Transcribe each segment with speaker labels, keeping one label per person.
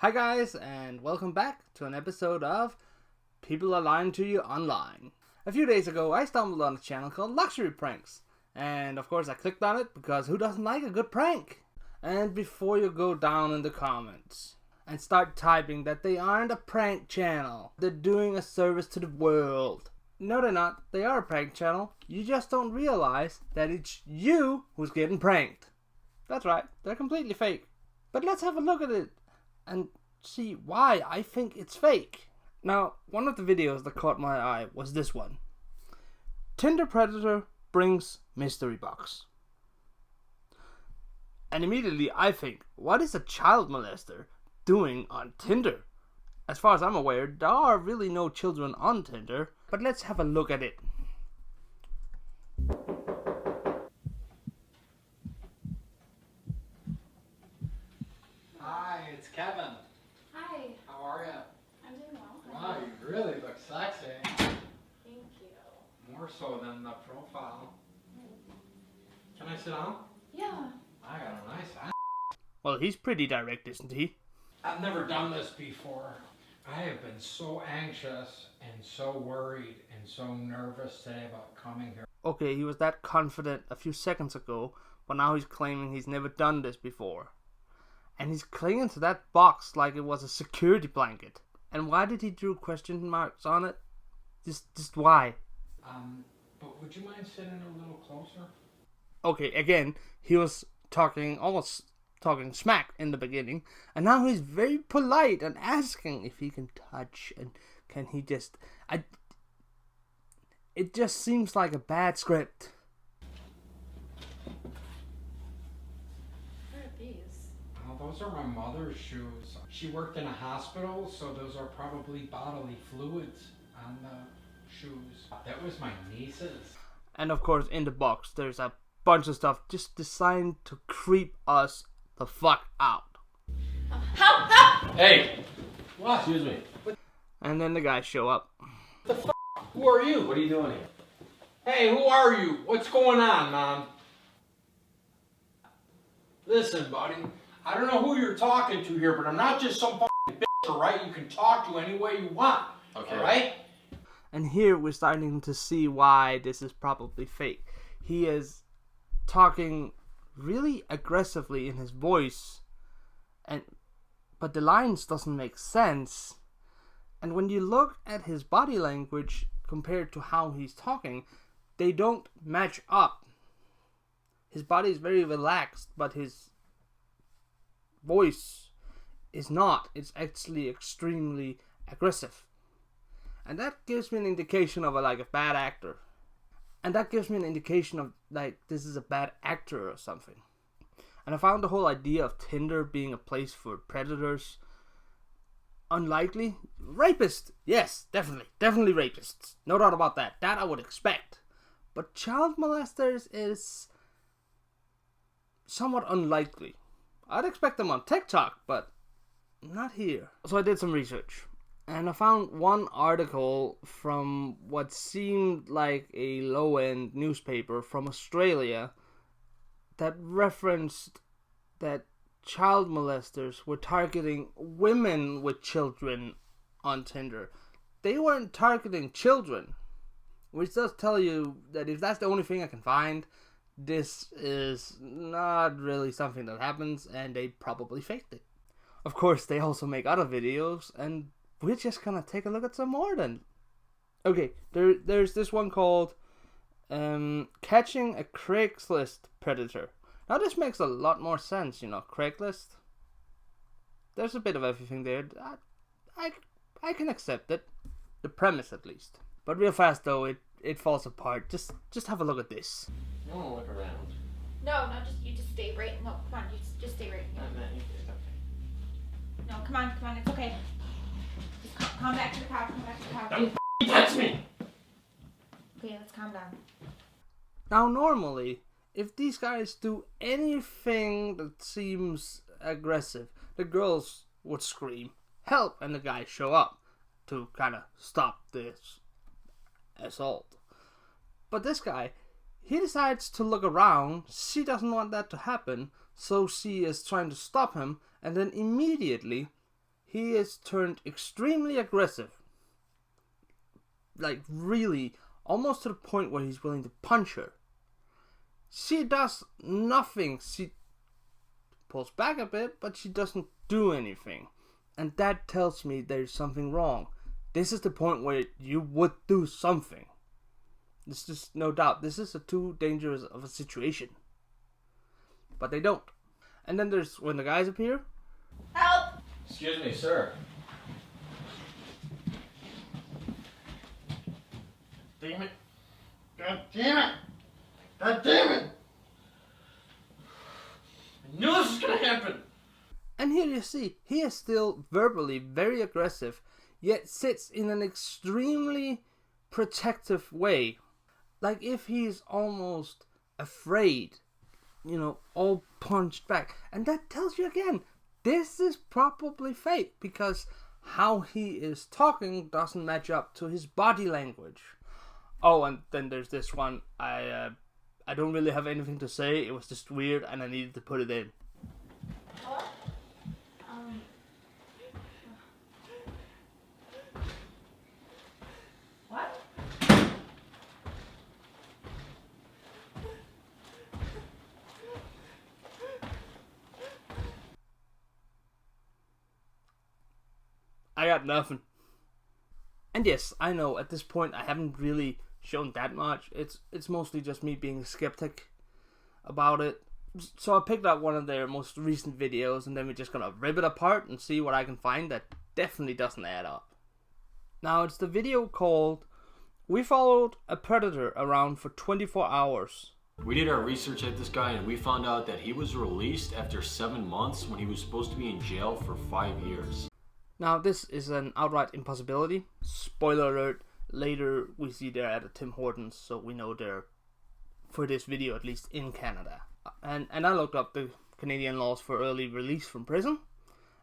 Speaker 1: Hi guys, and welcome back to an episode of People Are Lying to You Online. A few days ago, I stumbled on a channel called LuxuryPranks, and of course I clicked on it because who doesn't like a good prank? And before you go down in the comments and start typing that they aren't a prank channel, they're doing a service to the world. No, they're not. They are a prank channel. You just don't realize that it's you who's getting pranked. That's right, they're completely fake. But let's have a look at it and see why I think it's fake. Now, one of the videos that caught my eye was this one. Tinder predator brings mystery box. And immediately I think, what is a child molester doing on Tinder? As far as I'm aware, there are really no children on Tinder, but let's have a look at it.
Speaker 2: Hi, it's Kevin.
Speaker 3: Hi.
Speaker 2: How are you?
Speaker 3: I'm doing well.
Speaker 2: Wow, you really look sexy.
Speaker 3: Thank you.
Speaker 2: More so than the profile. Can I sit down?
Speaker 3: Yeah.
Speaker 2: I got a nice ass.
Speaker 1: Well, he's pretty direct, isn't he?
Speaker 2: I've never done this before. I have been so anxious and so worried and so nervous today about coming here.
Speaker 1: Okay, he was that confident a few seconds ago, but now he's claiming he's never done this before. And he's clinging to that box like it was a security blanket. And why did he draw question marks on it? Just why?
Speaker 2: But would you mind sitting a little closer?
Speaker 1: Okay, again, he was almost talking smack in the beginning, and now he's very polite and asking if he can touch and can he just... It just seems like a bad script.
Speaker 3: What are these?
Speaker 2: Oh, those are my mother's shoes. She worked in a hospital, so those are probably bodily fluids on the shoes. That was my niece's.
Speaker 1: And of course, in the box, there's a bunch of stuff just designed to creep us the fuck out.
Speaker 3: Help!
Speaker 4: Hey,
Speaker 2: What?
Speaker 4: excuse me.
Speaker 1: And then the guys show up.
Speaker 2: Who are you?
Speaker 4: What are you doing here?
Speaker 2: Hey, who are you? What's going on, Mom? Listen, buddy, I don't know who you're talking to here, but I'm not just some fucking bitch, alright? You can talk to any way you want,
Speaker 4: Okay.
Speaker 2: alright?
Speaker 1: And here we're starting to see why this is probably fake. He is talking really aggressively in his voice, but the lines doesn't make sense. And when you look at his body language compared to how he's talking, they don't match up. His body is very relaxed, but his voice is not. It's actually extremely aggressive. And that gives me an indication of a bad actor. And that gives me an indication of this is a bad actor or something. And I found the whole idea of Tinder being a place for predators unlikely. Rapist, yes, definitely rapists. No doubt about that. That I would expect. But child molesters is somewhat unlikely. I'd expect them on TikTok, but not here. So I did some research. And I found one article from what seemed like a low-end newspaper from Australia that referenced that child molesters were targeting women with children on Tinder. They weren't targeting children, which does tell you that if that's the only thing I can find, this is not really something that happens, and they probably faked it. Of course, they also make other videos, and we're just gonna take a look at some more then. Okay, there's this one called Catching a Craigslist Predator. Now this makes a lot more sense, Craigslist. There's a bit of everything there. I can accept it. The premise at least. But real fast though, it falls apart. Just have a look at this.
Speaker 4: I want to look around.
Speaker 3: No, you just stay right. No, come on, you just stay right here.
Speaker 4: It's okay.
Speaker 3: No, come on, it's okay. Just come back to the couch.
Speaker 4: Don't touch me!
Speaker 3: Okay, let's calm down.
Speaker 1: Now normally, if these guys do anything that seems aggressive, the girls would scream, help, and the guys show up to kind of stop this assault. But this guy, he decides to look around. She doesn't want that to happen, so she is trying to stop him, and then immediately he is turned extremely aggressive. Like really, almost to the point where he's willing to punch her. She does nothing. She pulls back a bit, but she doesn't do anything. And that tells me there's something wrong. This is the point where you would do something. There's just no doubt. This is too dangerous of a situation. But they don't. And then there's when the guys appear.
Speaker 3: Help!
Speaker 4: Excuse me, sir. Damn it. God damn it. God damn it. I knew this was gonna happen.
Speaker 1: And here you see, he is still verbally very aggressive, yet sits in an extremely protective way. Like if he's almost afraid, all punched back. And that tells you again, this is probably fake, because how he is talking doesn't match up to his body language. Oh, and then there's this one. I don't really have anything to say. It was just weird, and I needed to put it in.
Speaker 3: What? What?
Speaker 1: I got nothing. And yes, I know at this point I haven't really shown that much. It's mostly just me being a skeptic about it. So I picked up one of their most recent videos, and then we're just gonna rip it apart and see what I can find that definitely doesn't add up. Now it's the video called "We Followed a Predator Around for 24 Hours."
Speaker 5: We did our research at this guy, and we found out that he was released after 7 months when he was supposed to be in jail for 5 years.
Speaker 1: Now this is an outright impossibility. Spoiler alert, later we see they're at a Tim Hortons, so we know they're, for this video at least, in Canada. And I looked up the Canadian laws for early release from prison,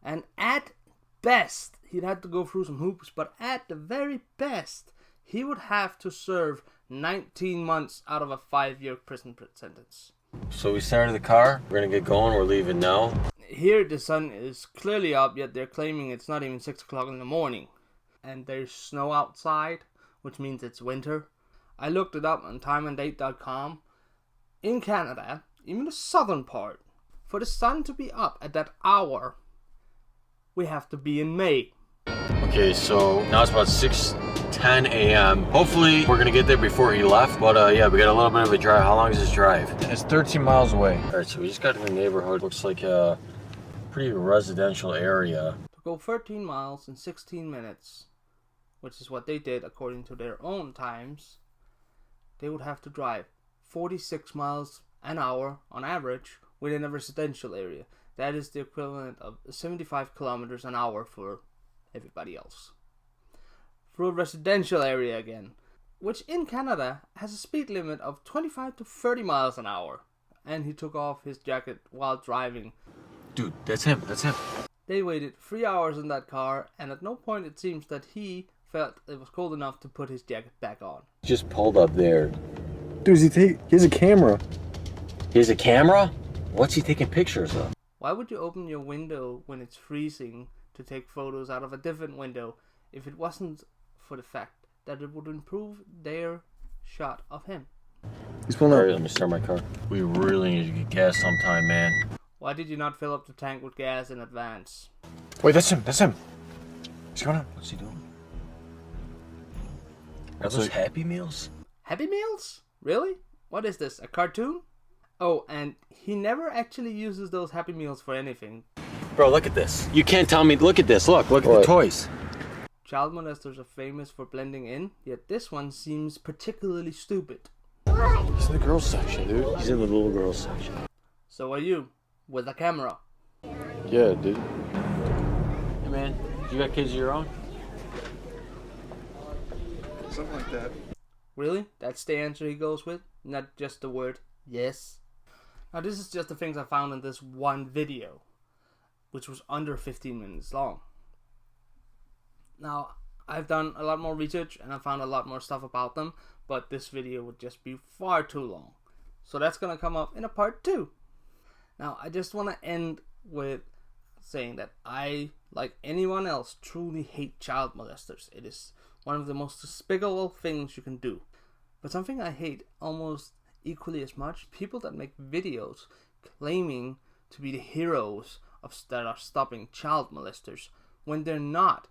Speaker 1: and at best, he'd have to go through some hoops, but at the very best, he would have to serve 19 months out of a 5-year prison sentence.
Speaker 5: So we started the car, we're gonna get going, we're leaving now.
Speaker 1: Here the sun is clearly up, yet they're claiming it's not even 6 o'clock in the morning. And there's snow outside, which means it's winter. I looked it up on timeanddate.com. In Canada, even the southern part, for the sun to be up at that hour, we have to be in May.
Speaker 5: Okay, so now it's about 6:10 a.m. Hopefully we're gonna get there before he left, but yeah, we got a little bit of a drive. How long is this drive?
Speaker 6: It's 13 miles away.
Speaker 5: Alright, so we just got to the neighborhood. Looks like a pretty residential area.
Speaker 1: To go 13 miles in 16 minutes, which is what they did according to their own times, they would have to drive 46 miles an hour on average within a residential area. That is the equivalent of 75 kilometers an hour for everybody else. For a residential area again, which in Canada has a speed limit of 25 to 30 miles an hour. And he took off his jacket while driving.
Speaker 5: Dude, that's him, that's him.
Speaker 1: They waited 3 hours in that car, and at no point it seems that he felt it was cold enough to put his jacket back on.
Speaker 5: Just pulled up there.
Speaker 6: Dude, he has a camera.
Speaker 5: He has a camera? What's he taking pictures of?
Speaker 1: Why would you open your window when it's freezing to take photos out of a different window if it wasn't for the fact that it would improve their shot of him?
Speaker 6: He's pulling
Speaker 5: Alright,
Speaker 6: up.
Speaker 5: let me start my car. We really need to get gas sometime, man.
Speaker 1: Why did you not fill up the tank with gas in advance?
Speaker 6: Wait, that's him. That's him. What's going on?
Speaker 5: What's he doing? Are
Speaker 6: That's
Speaker 5: those
Speaker 6: like-
Speaker 5: Happy Meals?
Speaker 1: Happy Meals? Really? What is this, a cartoon? Oh, and he never actually uses those Happy Meals for anything.
Speaker 5: Bro, look at this. You can't tell me. Look at this. Look at the
Speaker 6: What?
Speaker 5: toys.
Speaker 1: Child molesters are famous for blending in, yet this one seems particularly stupid.
Speaker 6: He's in the girls section, dude.
Speaker 5: He's in the little girl section.
Speaker 1: So are you, with a camera.
Speaker 6: Yeah, dude.
Speaker 5: Hey, man, you got kids of your own?
Speaker 6: Something like that.
Speaker 1: Really? That's the answer he goes with? Not just the word yes? Now this is just the things I found in this one video, which was under 15 minutes long. Now, I've done a lot more research and I found a lot more stuff about them, but this video would just be far too long. So that's gonna come up in a part 2. Now, I just want to end with saying that I, like anyone else, truly hate child molesters. It is one of the most despicable things you can do. But something I hate almost equally as much, people that make videos claiming to be the heroes that are stopping child molesters when they're not.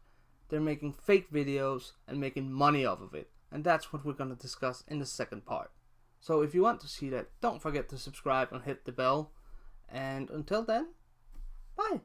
Speaker 1: They're making fake videos and making money off of it. And that's what we're going to discuss in the second part. So if you want to see that, don't forget to subscribe and hit the bell. And until then, bye.